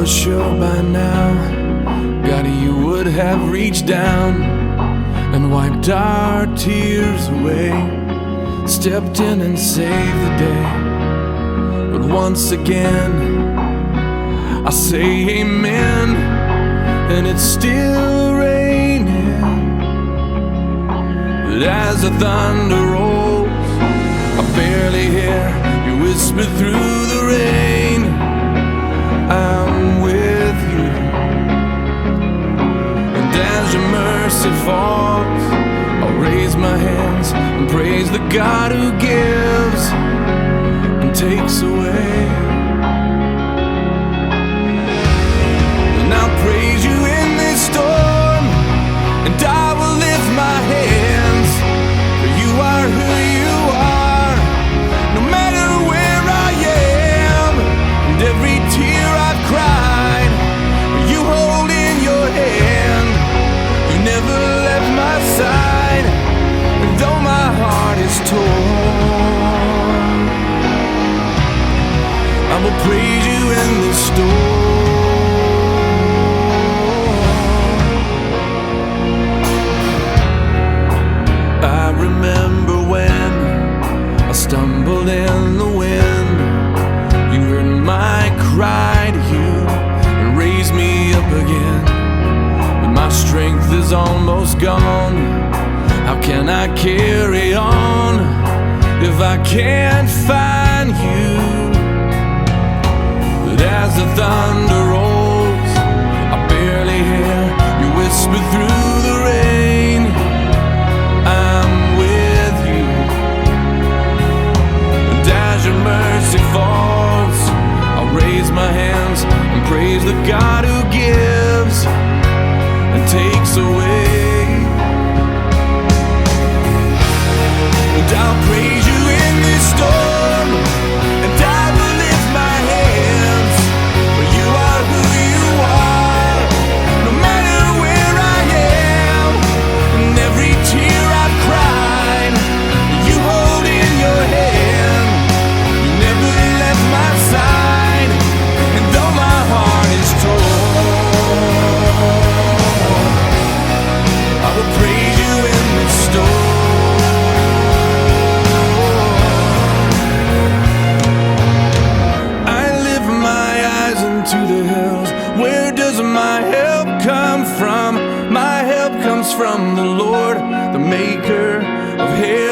was sure by now, God, you would have reached down and wiped our tears away, stepped in and saved the day. But once again, I say amen, and it's still raining. But as the thunder rolls, I barely hear you whisper through the rain, I'm with you. And as your mercy falls, I'll raise my hands and praise the God who gives and takes away. And I'll praise you in this storm, and I will lift my hands, for you are who you are, no matter where I am. And every tear I've cried, you hold in your hand. You never left my side, and though my heart is torn, I will praise you in this storm. I remember when I stumbled in the wind, you heard my cry to you and raised me up again. But my strength is almost gone. How can I carry on if I can't find you? But as the thunder rolls, I barely hear you whisper through the rain, I'm with you. And as your mercy falls, I'll raise my hands and praise the God who gives and takes away. And I'll praise you in this storm, and I will lift my hands, for you are who you are, no matter where I am. And every tear I've cried, you hold in your hand. You never left my side, and though my heart is torn, I will praise you in this storm. To the hills, where does my help come from? My help comes from the Lord, the maker of heaven